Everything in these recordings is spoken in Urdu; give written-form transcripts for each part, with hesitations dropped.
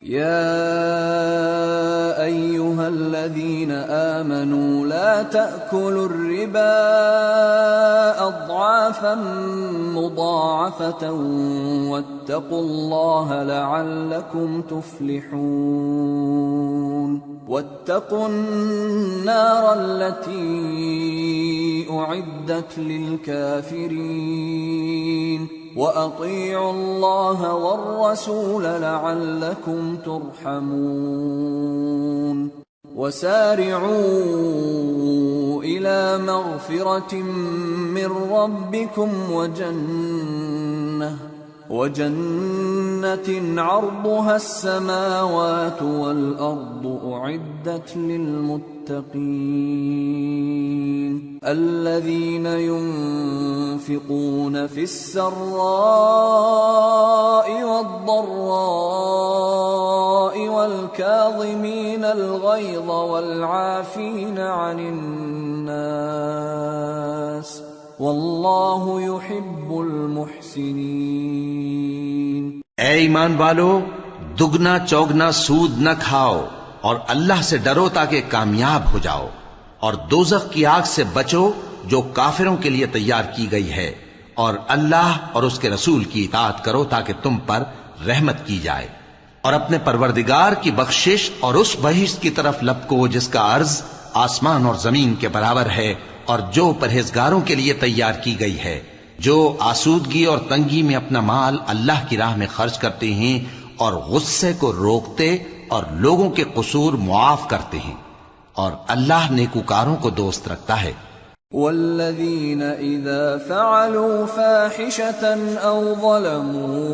يا أيها الذين آمنوا لا تأكلوا الربا أضعافا مضاعفة واتقوا الله لعلكم تفلحون واتقوا النار التي أعدت للكافرين وأطيعوا الله والرسول لعلكم ترحمون وسارعوا إلى مغفرة من ربكم وجنة عرضها السماوات والأرض أعدت للمتقين الذين ينفقون في السراء والضراء والكاظمين الغيظ والعافين عن الناس واللہ يحب المحسنین۔ اے ایمان والو، دگنا چوگنا سود نہ کھاؤ اور اللہ سے ڈرو تاکہ کامیاب ہو جاؤ، اور دوزخ کی آگ سے بچو جو کافروں کے لیے تیار کی گئی ہے، اور اللہ اور اس کے رسول کی اطاعت کرو تاکہ تم پر رحمت کی جائے، اور اپنے پروردگار کی بخشش اور اس بہشت کی طرف لپکو جس کا عرض آسمان اور زمین کے برابر ہے، اور جو پرہیزگاروں کے لیے تیار کی گئی ہے، جو آسودگی اور تنگی میں اپنا مال اللہ کی راہ میں خرچ کرتے ہیں اور غصے کو روکتے اور لوگوں کے قصور معاف کرتے ہیں، اور اللہ نیکوکاروں کو دوست رکھتا ہے۔ والذین اذا فعلوا فاحشة او ظلموا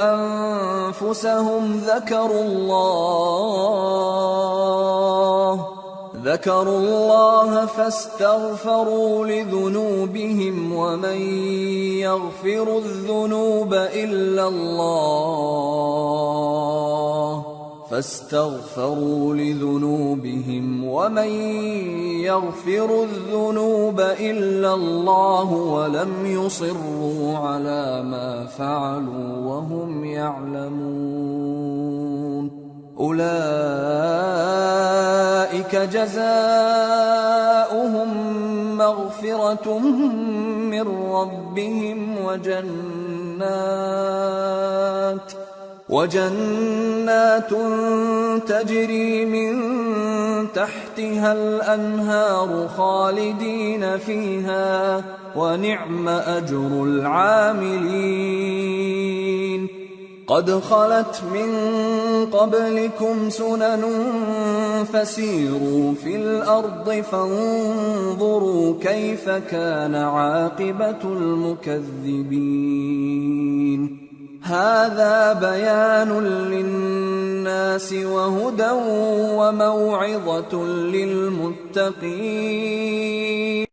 انفسهم ذكروا الله فاستغفروا لذنوبهم ومن يغفر الذنوب إلا الله ولم يصروا على ما فعلوا وهم يعلمون أولئك جزاؤهم مغفرة من ربهم وجنات تجري من تحتها الأنهار خالدين فيها ونعم أجر العاملين قد خلت من قبلكم سنن فسيروا في الأرض فانظروا كيف كان عاقبة المكذبين هذا بيان للناس وهدى وموعظة للمتقين۔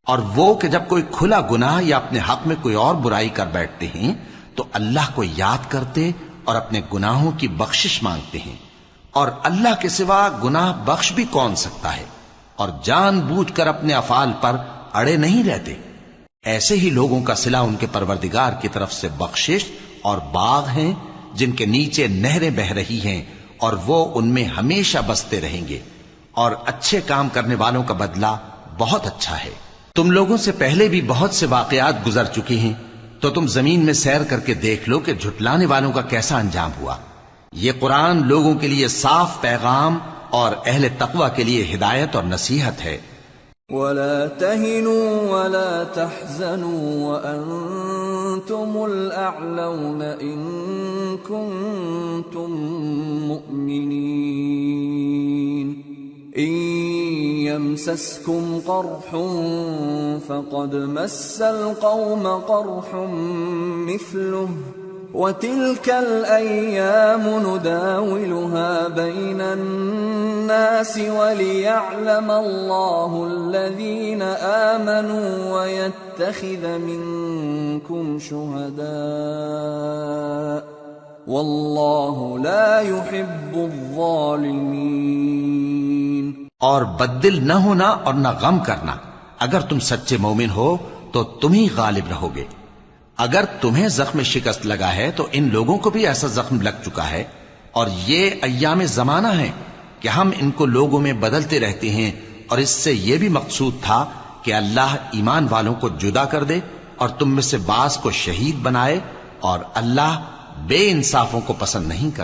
اور وہ کہ جب کوئی کھلا گناہ یا اپنے حق میں کوئی اور برائی کر بیٹھتے ہیں تو اللہ کو یاد کرتے اور اپنے گناہوں کی بخشش مانگتے ہیں، اور اللہ کے سوا گناہ بخش بھی کون سکتا ہے، اور جان بوجھ کر اپنے افعال پر اڑے نہیں رہتے۔ ایسے ہی لوگوں کا صلہ ان کے پروردگار کی طرف سے بخشش اور باغ ہیں جن کے نیچے نہریں بہ رہی ہیں، اور وہ ان میں ہمیشہ بستے رہیں گے، اور اچھے کام کرنے والوں کا بدلہ بہت اچھا ہے۔ تم لوگوں سے پہلے بھی بہت سے واقعات گزر چکے ہیں، تو تم زمین میں سیر کر کے دیکھ لو کہ جھٹلانے والوں کا کیسا انجام ہوا۔ یہ قرآن لوگوں کے لیے صاف پیغام اور اہل تقوی کے لیے ہدایت اور نصیحت ہے۔ وَلَا تَهِنُوا وَلَا تَحْزَنُوا وَأَنْتُمُ الْأَعْلَوْنَ إِن كُنتُم مُّؤْمِنِينَ إِن يَمْسَسْكُمْ قَرْحٌ فَقَدْ مَسَّ الْقَوْمَ قَرْحٌ مِثْلُهُ وَتِلْكَ الْأَيَّامُ نُدَاوِلُهَا بَيْنَ النَّاسِ وَلِيَعْلَمَ اللَّهُ الَّذِينَ آمَنُوا وَيَتَّخِذَ مِنكُمْ شُهَدَاءَ وَاللَّهُ لَا يُحِبُّ الظَّالِمِينَ۔ اور بددل نہ ہونا اور نہ غم کرنا، اگر تم سچے مومن ہو تو تم ہی غالب رہو گے۔ اگر تمہیں زخم شکست لگا ہے تو ان لوگوں کو بھی ایسا زخم لگ چکا ہے اور یہ ایام زمانہ ہیں کہ ہم ان کو لوگوں میں بدلتے رہتے ہیں، اور اس سے یہ بھی مقصود تھا کہ اللہ ایمان والوں کو جدا کر دے اور تم میں سے بعض کو شہید بنائے، اور اللہ بے انصافوں کو پسند نہیں کرتا۔